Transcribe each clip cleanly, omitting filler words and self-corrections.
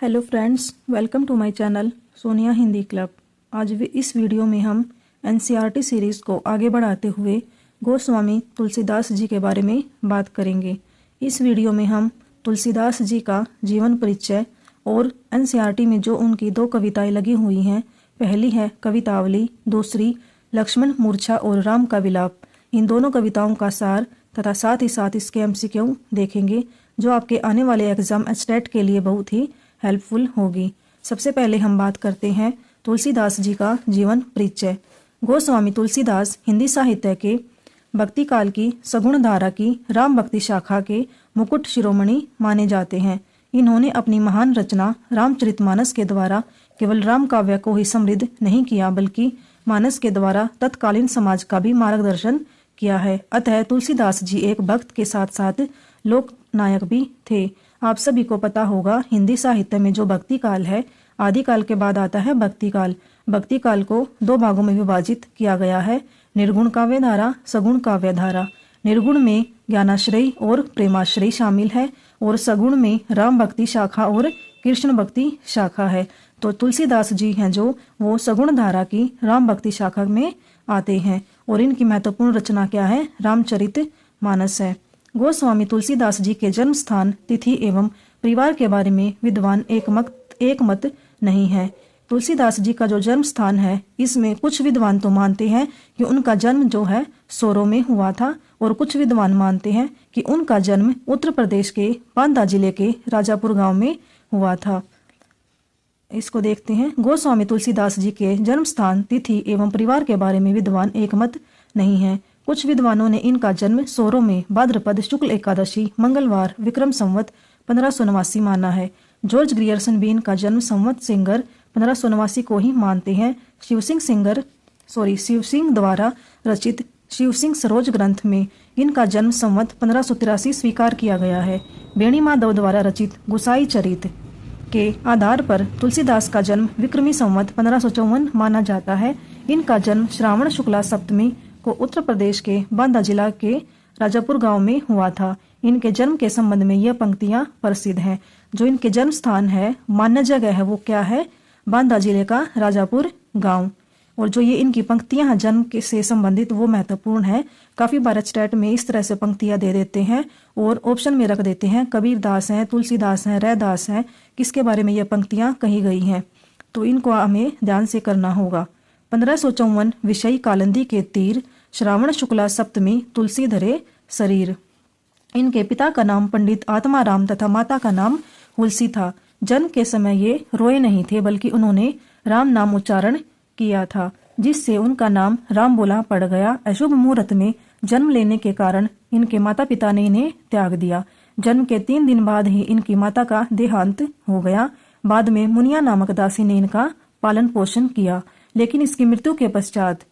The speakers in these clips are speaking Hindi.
Hello friends, welcome to my channel Sonia Hindi Club. आज इस वीडियो में हम एनसीईआरटी सीरीज़ को आगे बढ़ाते हुए गोस्वामी तुलसीदास जी के बारे में बात करेंगे। इस वीडियो में हम तुलसीदास जी का जीवन परिचय और एनसीईआरटी में जो उनकी दो कविताएं लगी हुई हैं, पहली है कवितावली, दूसरी लक्ष्मण मूर्छा और राम का विलाप। इन दोनों कविताओं का सार तथा साथ ही साथ इसके एमसीक्यू देखेंगे, जो आपके आने वाले एग्जाम एचटेट के लिए बहुत ही हेल्पफुल होगी। सबसे पहले हम बात करते हैं तुलसीदास जी का जीवन परिचय। गोस्वामी तुलसीदास हिंदी साहित्य के भक्ति काल की सगुण धारा की राम भक्ति शाखा के मुकुट शिरोमणि माने जाते हैं। इन्होंने अपनी महान रचना रामचरितमानस के द्वारा केवल राम काव्य को ही समृद्ध नहीं किया, बल्कि मानस के द्वारा तत्कालीन समाज का भी मार्गदर्शन किया है। अतः तुलसीदास जी एक भक्त के साथ साथ लोक नायक भी थे। आप सभी को पता होगा, हिंदी साहित्य में जो भक्ति काल है, आदि काल के बाद आता है भक्ति काल। भक्ति काल को दो भागों में विभाजित किया गया है, निर्गुण काव्य धारा, सगुण काव्य धारा। निर्गुण में ज्ञानाश्रय और प्रेमाश्रय शामिल है और सगुण में राम भक्ति शाखा और कृष्ण भक्ति शाखा है। तो तुलसीदास जी हैं जो वो सगुण धारा की राम भक्ति शाखा में आते हैं और इनकी महत्वपूर्ण रचना क्या है? रामचरितमानस है। गोस्वामी तुलसीदास जी के जन्म स्थान, तिथि एवं परिवार के बारे में विद्वान एक मत नहीं है। तुलसीदास जी का जो जन्म स्थान है, इसमें कुछ विद्वान तो मानते हैं कि उनका जन्म जो है सोरो में हुआ था और कुछ विद्वान मानते हैं कि उनका जन्म उत्तर प्रदेश के बांदा जिले के राजापुर गांव में हुआ था। इसको देखते हैं। गोस्वामी तुलसीदास जी के जन्म स्थान, तिथि एवं परिवार के बारे में विद्वान एक मत नहीं है। कुछ विद्वानों ने इनका जन्म सोरो में भाद्रपद शुक्ल एकादशी मंगलवार विक्रम संवत 1589 माना है। जॉर्ज ग्रियर्सन भी इनका जन्म संवत सिंगर 1589 को ही मानते हैं। शिव सिंह द्वारा रचित शिव सिंह सरोज ग्रंथ में इनका जन्म संवत 1583 स्वीकार किया गया है। बेणी माधव द्वारा रचित गुसाई चरित के आधार पर तुलसीदास का जन्म विक्रमी संवत 1554 माना जाता है। इनका जन्म श्रावण शुक्ला सप्तमी को उत्तर प्रदेश के बांदा जिला के राजापुर गांव में हुआ था। इनके जन्म के संबंध में यह पंक्तियां प्रसिद्ध हैं। जो इनके जन्म स्थान है, मान्य जगह है, वो क्या है? बांदा जिले का राजापुर गांव। और जो ये इनकी पंक्तियां हैं जन्म के से संबंधित, वो महत्वपूर्ण है। काफी बार स्टेट में इस तरह से पंक्तियां दे देते हैं और ऑप्शन में रख देते हैं, कबीर दास हैं, तुलसीदास हैं, रैदास हैं, किसके बारे में यह पंक्तियां कही गई हैं। तो इनको हमें ध्यान से करना होगा। 1554 विषयी कालंदी के तीर, श्रावण शुक्ला सप्तमी तुलसी धरे शरीर। इनके पिता का नाम पंडित आत्माराम तथा माता का नाम हुलसी था। जन्म के समय ये रोए नहीं थे, बल्कि उन्होंने राम नाम उच्चारण किया था, जिससे उनका नाम राम बोला पड़ गया। अशुभ मुहूर्त में जन्म लेने के कारण इनके माता पिता ने इन्हें त्याग दिया। जन्म के 3 दिन बाद ही इनकी माता का देहांत हो गया। बाद में मुनिया नामक दासी ने इनका पालन पोषण किया, लेकिन इसकी मृत्यु के पश्चात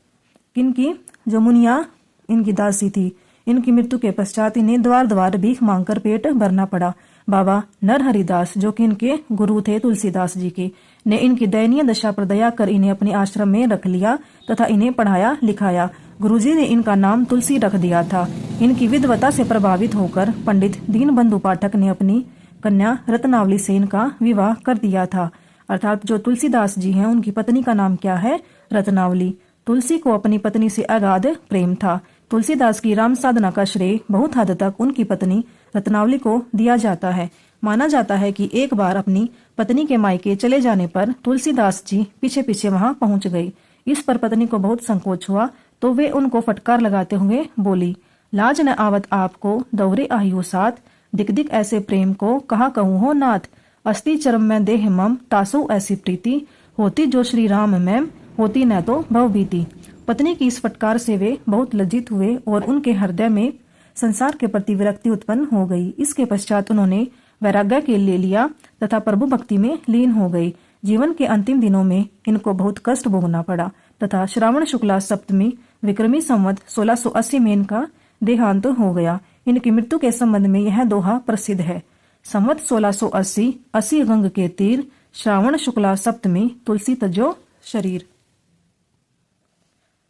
इनकी जो मुनिया इनकी दासी थी, इनकी मृत्यु के पश्चात इन्हें द्वार द्वार भीख मांगकर पेट भरना पड़ा। बाबा नरहरिदास, जो कि इनके गुरु थे तुलसीदास जी के, ने इनकी दयनीय दशा पर दया कर इन्हें अपने आश्रम में रख लिया तथा इन्हें पढ़ाया लिखाया। गुरुजी ने इनका नाम तुलसी रख दिया था। इनकी विद्वता से प्रभावित होकर पंडित दीनबंधु पाठक ने अपनी कन्या रत्नावली से इनका विवाह कर दिया था। अर्थात जो तुलसीदास जी हैं, उनकी पत्नी का नाम क्या है? रत्नावली। तुलसी को अपनी पत्नी से अगाध प्रेम था। तुलसीदास की राम साधना का श्रेय बहुत हद तक उनकी पत्नी रत्नावली को दिया जाता है। माना जाता है कि एक बार अपनी पत्नी के मायके चले जाने पर तुलसीदास जी पीछे पीछे वहां पहुंच गई। इस पर पत्नी को बहुत संकोच हुआ, तो वे उनको फटकार लगाते हुए बोली, लाज न आवत आपको दौरे आयु साथ, दिक दिक ऐसे प्रेम को कहा कहूँ हो नाथ, अस्ति चरम में देह मम तासो ऐसी प्रीति, होती जो श्री राम में होती न तो भवभीति। पत्नी की इस फटकार से वे बहुत लज्जित हुए और उनके हृदय में संसार के प्रति विरक्ति उत्पन्न हो गई। इसके पश्चात उन्होंने वैराग्य के ले लिया तथा प्रभु भक्ति में लीन हो गई। जीवन के अंतिम दिनों में इनको बहुत कष्ट भोगना पड़ा तथा श्रावण शुक्ला सप्तमी विक्रमी संवत 1680 में इनका देहांत हो गया। इनकी मृत्यु के संबंध में यह दोहा प्रसिद्ध है। संवत 1680, 80 गंग के तीर, श्रावण शुक्ला सप्तमी तुलसी तजो शरीर।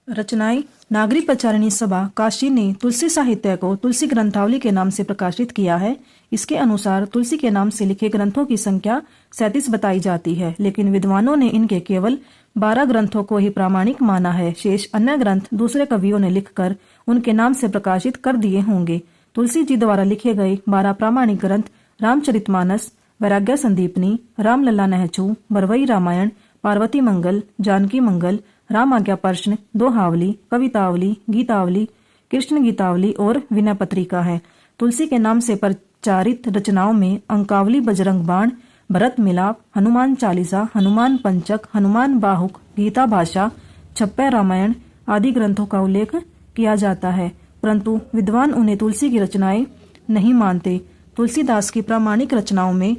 रचनाएं। नागरिक प्रचारिणी सभा काशी ने तुलसी साहित्य को तुलसी ग्रंथावली के नाम से प्रकाशित किया है। इसके अनुसार तुलसी के नाम से लिखे ग्रंथों की संख्या 37 बताई जाती है, लेकिन विद्वानों ने इनके केवल 12 ग्रंथों को ही प्रामाणिक माना है। शेष अन्य ग्रंथ दूसरे कवियों ने लिखकर उनके नाम से प्रकाशित कर दिए होंगे। तुलसी जी द्वारा लिखे गए 12 प्रामाणिक ग्रंथ रामचरितमानस, वैराग्य संदीपनी, रामलला नहचू, बरवई रामायण, पार्वती मंगल, जानकी मंगल, राम आज्ञा प्रश्न, दोहावली, कवितावली, गीतावली, कृष्ण गीतावली और विनय पत्रिका है। तुलसी के नाम से प्रचारित रचनाओं में अंकावली, बजरंग बाण, भरत मिलाप, हनुमान चालीसा, हनुमान पंचक, हनुमान बाहुक, गीता भाषा, छप्पै रामायण आदि ग्रंथों का उल्लेख किया जाता है, परंतु विद्वान उन्हें तुलसी की रचनाएं नहीं मानते। तुलसीदास की प्रामाणिक रचनाओं में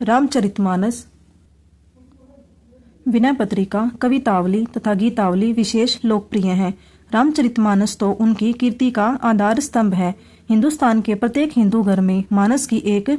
रामचरितमानस, विनय पत्रिका, कवितावली तथा गीतावली विशेष लोकप्रिय हैं। रामचरितमानस तो उनकी कीर्ति का आधार स्तंभ है। हिंदुस्तान के प्रत्येक हिंदू घर में मानस की एक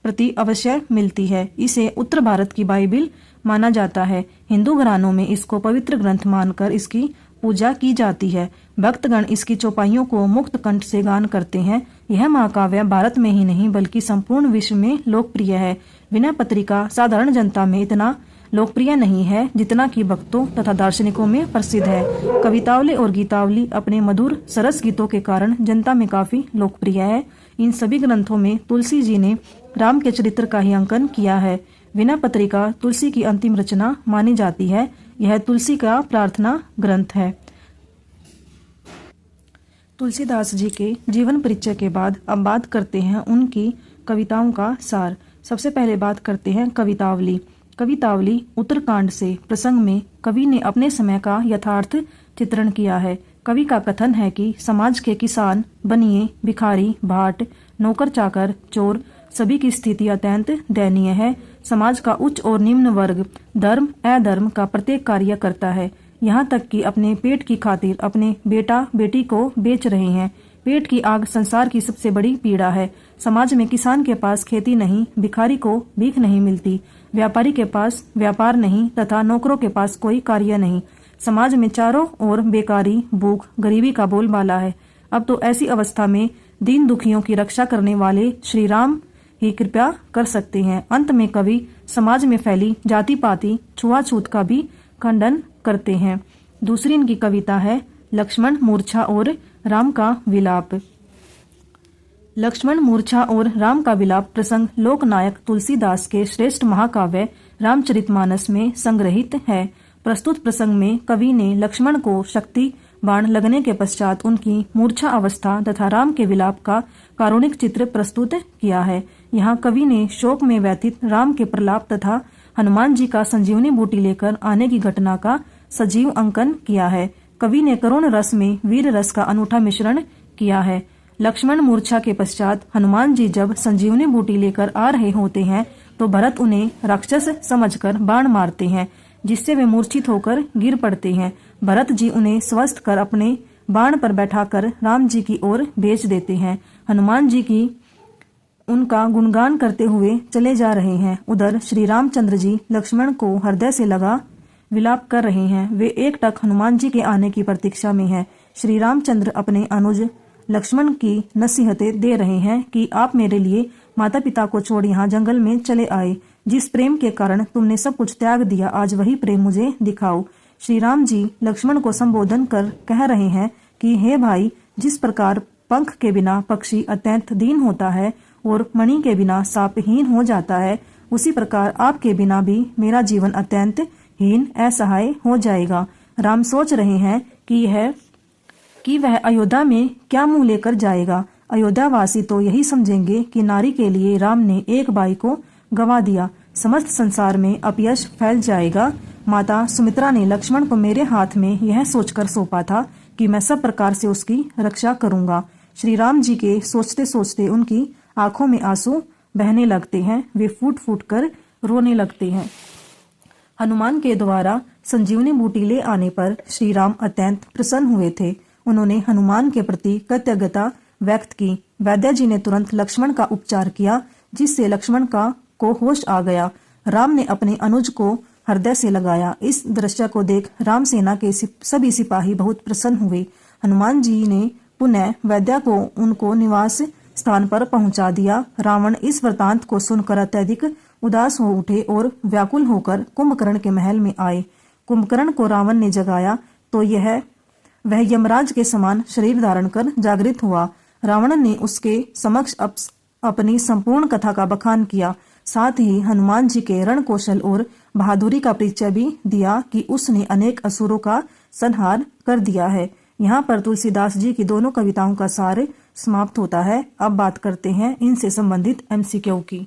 प्रति अवश्य मिलती है। इसे उत्तर भारत की बाइबिल माना जाता है। हिंदू घरानों में इसको पवित्र ग्रंथ मानकर इसकी पूजा की जाती है। भक्तगण इसकी चौपाइयों को मुक्त कंठ से गान करते हैं। यह महाकाव्य भारत में ही नहीं बल्कि संपूर्ण विश्व में लोकप्रिय है। विनय पत्रिका साधारण जनता में इतना लोकप्रिय नहीं है जितना कि भक्तों तथा दार्शनिकों में प्रसिद्ध है। कवितावली और गीतावली अपने मधुर सरस गीतों के कारण जनता में काफी लोकप्रिय है। इन सभी ग्रंथों में तुलसी जी ने राम के चरित्र का ही अंकन किया है। विनय पत्रिका तुलसी की अंतिम रचना मानी जाती है। यह तुलसी का प्रार्थना ग्रंथ है। तुलसीदास जी के जीवन परिचय के बाद अब बात करते हैं उनकी कविताओं का सार। सबसे पहले बात करते हैं कवितावली। कवितावली उत्तरकांड से प्रसंग में कवि ने अपने समय का यथार्थ चित्रण किया है। कवि का कथन है कि समाज के किसान, बनिए, भिखारी, भाट, नौकर चाकर, चोर सभी की स्थिति अत्यंत दयनीय है। समाज का उच्च और निम्न वर्ग धर्म अधर्म का प्रत्येक कार्य करता है, यहाँ तक कि अपने पेट की खातिर अपने बेटा बेटी को बेच रहे हैं। पेट की आग संसार की सबसे बड़ी पीड़ा है। समाज में किसान के पास खेती नहीं, भिखारी को भीख नहीं मिलती, व्यापारी के पास व्यापार नहीं तथा नौकरों के पास कोई कार्य नहीं। समाज में चारों ओर बेकारी, भूख, गरीबी का बोलबाला है। अब तो ऐसी अवस्था में दीन दुखियों की रक्षा करने वाले श्री राम ही कृपा कर सकते हैं। अंत में कवि समाज में फैली जाति पाति छुआछूत का भी खंडन करते हैं। दूसरी इनकी कविता है लक्ष्मण मूर्छा और राम का विलाप। लक्ष्मण मूर्छा और राम का विलाप प्रसंग लोकनायक तुलसीदास के श्रेष्ठ महाकाव्य रामचरितमानस में संग्रहित है। प्रस्तुत प्रसंग में कवि ने लक्ष्मण को शक्ति बाण लगने के पश्चात उनकी मूर्छा अवस्था तथा राम के विलाप का कारुणिक चित्र प्रस्तुत किया है। यहाँ कवि ने शोक में व्यथित राम के प्रलाप तथा हनुमान जी का संजीवनी बूटी लेकर आने की घटना का सजीव अंकन किया है। कवि ने करुण रस में वीर रस का अनूठा मिश्रण किया है। लक्ष्मण मूर्छा के पश्चात हनुमान जी जब संजीवनी बूटी लेकर आ रहे होते हैं तो भरत उन्हें राक्षस समझकर बाण मारते हैं, जिससे वे मूर्छित होकर गिर पड़ते हैं। भरत जी उन्हें स्वस्थ कर अपने बाण पर बैठाकर राम जी की ओर भेज देते हैं। हनुमान जी की उनका गुणगान करते हुए चले जा रहे हैं। उधर श्री रामचंद्र जी लक्ष्मण को हृदय से लगा विलाप कर रहे हैं। वे एकटक हनुमान जी के आने की प्रतीक्षा में हैं। श्री रामचंद्र अपने अनुज लक्ष्मण की नसीहतें दे रहे हैं कि आप मेरे लिए माता पिता को छोड़ यहाँ जंगल में चले आए। जिस प्रेम के कारण तुमने सब कुछ त्याग दिया, आज वही प्रेम मुझे दिखाओ। श्री राम जी लक्ष्मण को संबोधन कर कह रहे हैं कि हे भाई, जिस प्रकार पंख के बिना पक्षी अत्यंत दीन होता है और मणि के बिना सापहीन हो जाता है, उसी प्रकार आपके बिना भी मेरा जीवन अत्यंत हीन असहाय हो जाएगा। राम सोच रहे हैं कि वह अयोध्या में क्या मुंह लेकर जाएगा। अयोध्यावासी तो यही समझेंगे कि नारी के लिए राम ने एक भाई को गवा दिया। समस्त संसार में अपयश फैल जाएगा। माता सुमित्रा ने लक्ष्मण को मेरे हाथ में यह सोचकर सौंपा था कि मैं सब प्रकार से उसकी रक्षा करूंगा। श्री राम जी के सोचते सोचते उनकी आंखों में आंसू बहने लगते हैं। वे फूट फूट कर रोने लगते हैं। हनुमान के द्वारा संजीवनी बूटी ले आने पर श्री राम अत्यंत प्रसन्न हुए थे। उन्होंने हनुमान के प्रति कृतज्ञता व्यक्त की। वैद्य जी ने तुरंत लक्ष्मण का उपचार किया, जिससे लक्ष्मण को होश आ गया। राम ने अपने अनुज को हृदय से लगाया। इस दृश्य को देख राम सेना के सभी सिपाही बहुत प्रसन्न हुए। हनुमान जी ने पुनः वैद्य को उनको निवास स्थान पर पहुंचा दिया। रावण इस वृतांत को सुनकर अत्यधिक उदास हो उठे और व्याकुल होकर कुंभकर्ण के महल में आए। कुंभकर्ण को रावण ने जगाया तो वह यमराज के समान शरीर धारण कर जागृत हुआ। रावण ने उसके समक्ष अपनी संपूर्ण कथा का बखान किया। साथ ही हनुमान जी के रण कौशल और बहादुरी का परिचय भी दिया कि उसने अनेक असुरों का संहार कर दिया है। यहाँ पर तुलसीदास जी की दोनों कविताओं का सार समाप्त होता है। अब बात करते हैं इनसे संबंधित MCQ की।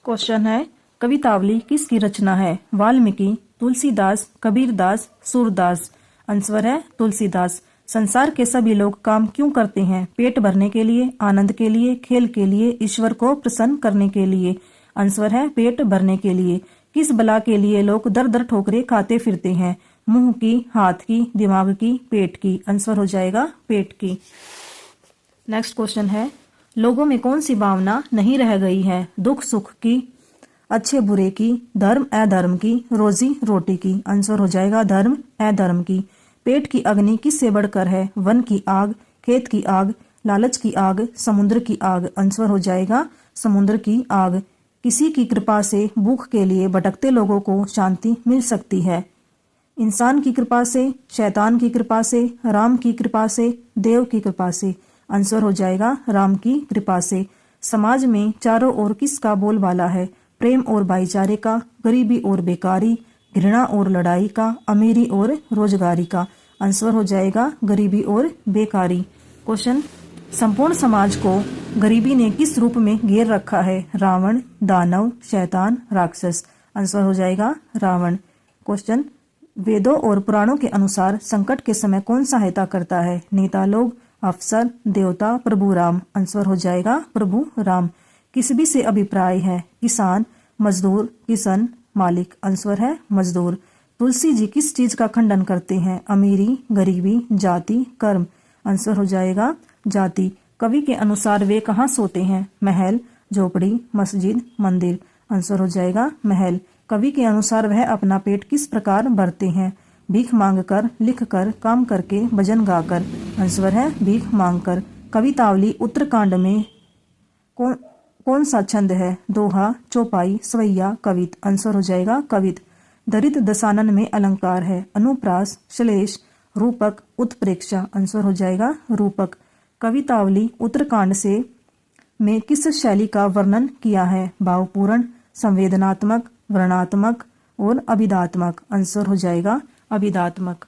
क्वेश्चन है, कवितावली किसकी रचना है? वाल्मीकि, तुलसीदास, कबीरदास, सूरदास। आंसर है तुलसीदास। संसार के सभी लोग काम क्यों करते हैं? पेट भरने के लिए, आनंद के लिए, खेल के लिए, ईश्वर को प्रसन्न करने के लिए। आंसर है पेट भरने के लिए। किस बला के लिए लोग दर दर ठोकरे खाते फिरते हैं? मुंह की, हाथ की, दिमाग की, पेट की। आंसर हो जाएगा पेट की। नेक्स्ट क्वेश्चन है, लोगों में कौन सी भावना नहीं रह गई है? दुख सुख की, अच्छे बुरे की, धर्म अधर्म की, रोजी रोटी की। आंसर हो जाएगा धर्म अधर्म की। पेट की अग्नि किससे बढ़कर है? वन की आग, खेत की आग, लालच की आग, समुद्र की आग। आंसर हो जाएगा समुद्र की आग। किसी की कृपा से भूख के लिए भटकते लोगों को शांति मिल सकती है। इंसान की कृपा से, शैतान की कृपा से, राम की कृपा से, देव की कृपा से। आंसर हो जाएगा राम की कृपा से। समाज में चारों ओर किसका बोलबाला है? प्रेम और भाईचारे का, गरीबी और बेकारी, घृणा और लड़ाई का, अमीरी और रोजगारी का। आंसर हो जाएगा गरीबी और बेकारी। क्वेश्चन, संपूर्ण समाज को गरीबी ने किस रूप में घेर रखा है? रावण, दानव, शैतान, राक्षस। आंसर हो जाएगा रावण। क्वेश्चन, वेदों और पुराणों के अनुसार संकट के समय कौन सहायता करता है? नेता लोग, अफसर, देवता, प्रभु राम। आंसर हो जाएगा प्रभु राम। किसबी से अभिप्राय है? किसान, मजदूर, किसान, मालिक। आंसर है मजदूर। तुलसी जी किस चीज का खंडन करते हैं? अमीरी, गरीबी, जाति, कर्म। आंसर हो जाएगा जाति। कवि के अनुसार वे कहाँ सोते हैं? महल, झोपड़ी, मस्जिद, मंदिर। आंसर हो जाएगा महल। कवि के अनुसार वह अपना पेट किस प्रकार भरते हैं? भीख मांगकर, लिखकर, काम करके, भजन गाकर। आंसर है भीख मांगकर। कवितावली उत्तरकांड में कौन सा छंद है? दोहा, चौपाई, सवैया, कवित। आंसर हो जाएगा कवित। दरित दशानन में अलंकार है? अनुप्रास, श्लेष, रूपक, उत्प्रेक्षा। आंसर हो जाएगा रूपक। कवितावली उत्तरकांड में किस शैली का वर्णन किया है? भावपूर्ण, संवेदनात्मक, वर्णात्मक और अभिधात्मक। आंसर हो जाएगा अभिधात्मक।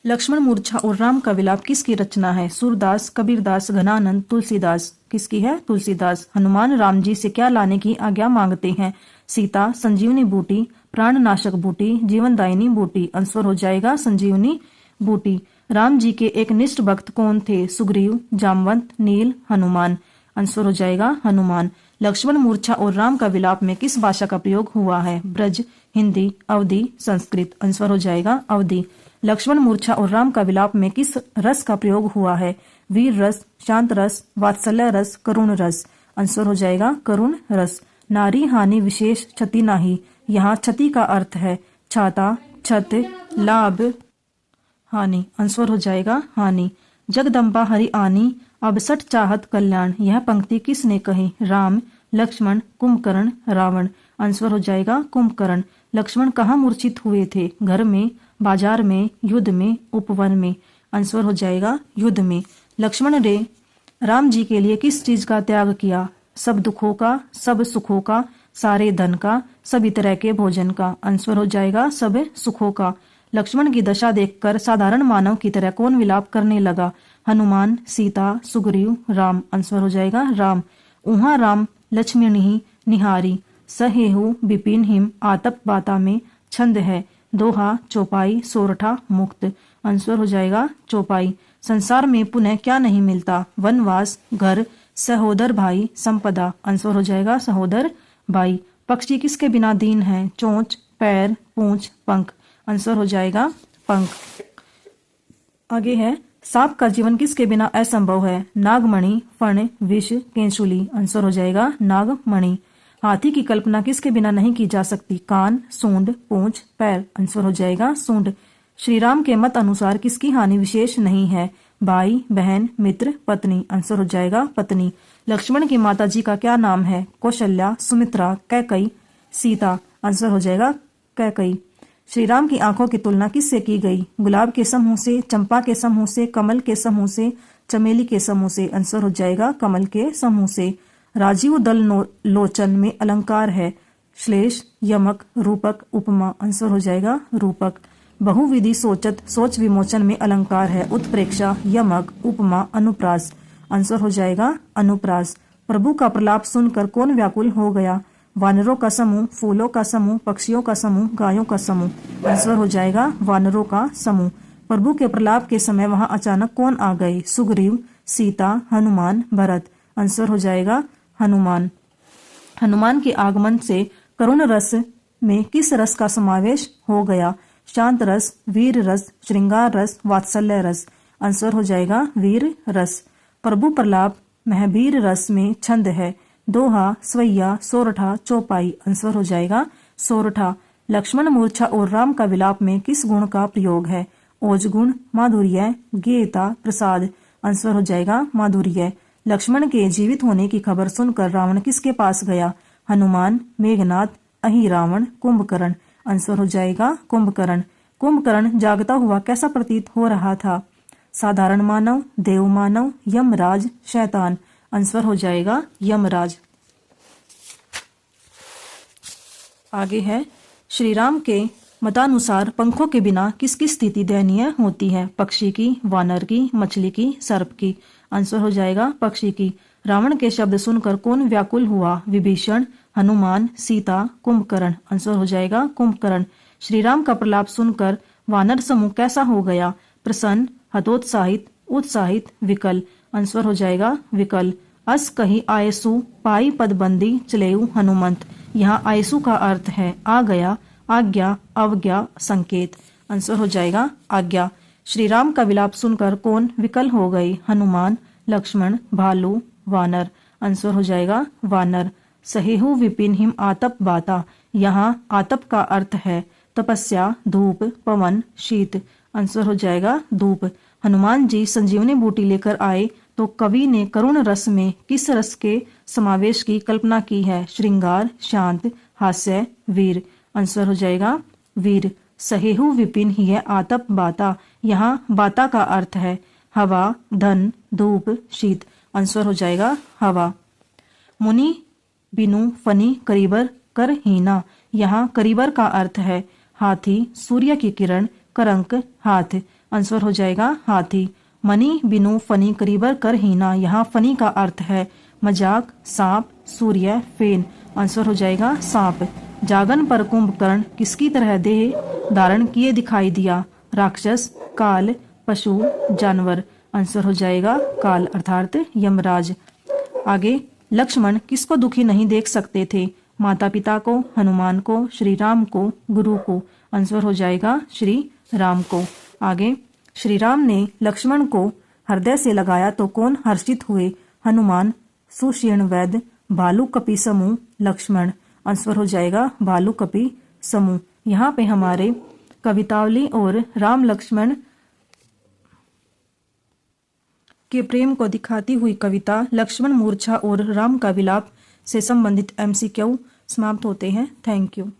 लक्ष्मण मूर्छा और राम का विलाप किसकी रचना है? सूरदास, कबीरदास, घनानंद, तुलसीदास। किसकी है? तुलसीदास। हनुमान राम जी से क्या लाने की आज्ञा मांगते हैं? सीता, संजीवनी बूटी, प्राणनाशक बूटी, जीवनदायिनी बूटी। आंसर हो जाएगा संजीवनी बूटी। राम जी के एक निष्ठ भक्त कौन थे? सुग्रीव, जामवंत, नील, हनुमान। आंसर हो जाएगा हनुमान। लक्ष्मण मूर्छा और राम का विलाप में किस भाषा का प्रयोग हुआ है? ब्रज, हिंदी, अवधी, संस्कृत। आंसर हो जाएगा अवधी। लक्ष्मण मूर्छा और राम का विलाप में किस रस का प्रयोग हुआ है? वीर रस, शांत रस, वात्सल्य रस, करुण रस। आंसर हो जाएगा करुण रस। नारी हानि विशेष क्षति नाही। यहाँ क्षति का अर्थ है छाता, छत, लाभ, हानि। आंसर हो जाएगा हानि। जगदम्बा हरि आनी, अब सठ चाहत कल्याण। यह पंक्ति किसने कही? राम, लक्ष्मण, कुंभकर्ण, रावण। आंसर हो जाएगा कुंभकर्ण। लक्ष्मण कहाँ मूर्छित हुए थे? घर में, बाजार में, युद्ध में, उपवन में। आंसर हो जाएगा युद्ध में। लक्ष्मण ने राम जी के लिए किस चीज का त्याग किया? सब दुखों का, सब सुखों का, सारे धन का, सभी तरह के भोजन का। आंसर हो जाएगा सब सुखों का। लक्ष्मण की दशा देखकर साधारण मानव की तरह कौन विलाप करने लगा? हनुमान, सीता, सुग्रीव, राम। आंसर हो जाएगा राम। उहाँ राम लक्ष्मणी निहारी, सहेहु विपिन हिम, आतप बाता में छंद है? दोहा, चौपाई, सोरठा, मुक्त। आंसर हो जाएगा चौपाई। संसार में पुनः क्या नहीं मिलता? वनवास, घर, सहोदर भाई, संपदा। आंसर हो जाएगा सहोदर भाई। पक्षी किसके बिना दीन है? चोंच, पैर, पूंछ, पंख। आंसर हो जाएगा पंख। आगे है सांप का जीवन किसके बिना असंभव है? नागमणि, फण, विष, केंचुली। आंसर हो जाएगा नागमणि। हाथी की कल्पना किसके बिना नहीं की जा सकती? कान, सूंड, पूंछ, पैर। आंसर हो जाएगा सूंड। श्री राम के मत अनुसार किसकी हानि विशेष नहीं है? भाई, बहन, मित्र, पत्नी। आंसर हो जाएगा पत्नी। लक्ष्मण की माता जी का क्या नाम है? कौशल्या, सुमित्रा, कैकई, सीता। आंसर हो जाएगा कैकई। श्री राम की आंखों की तुलना किससे की गई? गुलाब के समूह से, चंपा के समूह से, कमल के समूह से, चमेली के समूह से। आंसर हो जाएगा कमल के समूह से। राजीव दल लोचन में अलंकार है? श्लेष, यमक, रूपक, उपमा। आंसर हो जाएगा रूपक। बहुविधि सोचत सोच विमोचन में अलंकार है? उत्प्रेक्षा, यमक, उपमा, अनुप्रास। आंसर हो जाएगा अनुप्रास। प्रभु का प्रलाप सुनकर कौन व्याकुल हो गया? वानरों का समूह, फूलों का समूह, पक्षियों का समूह, गायों का समूह। आंसर हो जाएगा वानरों का समूह। प्रभु के प्रलाप के समय वहां अचानक कौन आ गए? सुग्रीव, सीता, हनुमान, भरत। आंसर हो जाएगा हनुमान। हनुमान के आगमन से करुण रस में किस रस का समावेश हो गया? शांत रस, वीर रस, श्रृंगार रस, वात्सल्य रस। आंसर हो जाएगा वीर रस। प्रभु प्रलाप महावीर रस में छंद है? दोहा, स्वैया, सोरठा, चौपाई। आंसर हो जाएगा सोरठा। लक्ष्मण मूर्छा और राम का विलाप में किस गुण का प्रयोग है? ओजगुण, माधुर्य, गेयता, प्रसाद। आंसर हो जाएगा माधुर्य। लक्ष्मण के जीवित होने की खबर सुनकर रावण किसके पास गया? हनुमान, मेघनाथ, अहिरावण, कुंभकर्ण। आंसर हो जाएगा कुंभकर्ण। कुंभकर्ण जागता हुआ कैसा प्रतीत हो रहा था? साधारण मानव, देव मानव, यमराज, शैतान। आंसर हो जाएगा यमराज। आगे है, श्री राम के मतानुसार पंखों के बिना किसकी स्थिति दयनीय होती है? पक्षी की, वानर की, मछली की, सर्प की। आंसर हो जाएगा पक्षी की। रावण के शब्द सुनकर कौन व्याकुल हुआ? विभीषण, हनुमान, सीता, कुंभकर्ण। आंसर हो जाएगा कुंभकर्ण। श्री राम का प्रलाप सुनकर वानर समूह कैसा हो गया? प्रसन्न, हतोत्साहित, उत्साहित, विकल। आंसर हो जाएगा विकल। अस कही आयसु, पाई पदबंदी, चलेऊ हनुमंत। यहाँ आयसु का अर्थ है आ गया, आज्ञा, अवज्ञा, संकेत। आंसर हो जाएगा आज्ञा। श्री राम का विलाप सुनकर कौन विकल हो गई? हनुमान, लक्ष्मण, भालू, वानर। आंसर हो जाएगा वानर। सहेहु विपिन हिम आतप बाता। यहाँ आतप का अर्थ है तपस्या, धूप, पवन, शीत। आंसर हो जाएगा धूप। हनुमान जी संजीवनी बूटी लेकर आए तो कवि ने करुण रस में किस रस के समावेश की कल्पना की है? श्रृंगार, शांत, हास्य, वीर। आंसर हो जाएगा वीर। सहेहु विपिन ही आतप बाता। यहाँ बाता का अर्थ है हवा, धन, धूप, शीत। आंसर हो जाएगा हवा। मुनि बिनु फनी करीबर कर हीना। यहाँ करीबर का अर्थ है हाथी, सूर्य की किरण, करंक, हाथ। आंसर हो जाएगा हाथी। मनी बिनु फनी करीबर कर हीना। यहाँ फनी का अर्थ है मजाक, सांप, सूर्य, फेन। आंसर हो जाएगा सांप। जागन पर कुंभकर्ण किसकी तरह देह धारण किए दिखाई दिया? राक्षस, काल, पशु, जानवर। आंसर हो जाएगा काल अर्थात यमराज। आगे, लक्ष्मण किसको दुखी नहीं देख सकते थे? माता पिता को, हनुमान को, श्री राम को, गुरु को। आंसर हो जाएगा श्री राम को। आगे, श्री राम ने लक्ष्मण को हृदय से लगाया तो कौन हर्षित हुए? हनुमान, सुषेण वैद्य, भालू कपि समूह, लक्ष्मण। आंसर हो जाएगा भालू कपि समूह। यहाँ पे हमारे कवितावली और राम लक्ष्मण के प्रेम को दिखाती हुई कविता लक्ष्मण मूर्छा और राम का विलाप से संबंधित MCQ समाप्त होते हैं। Thank you.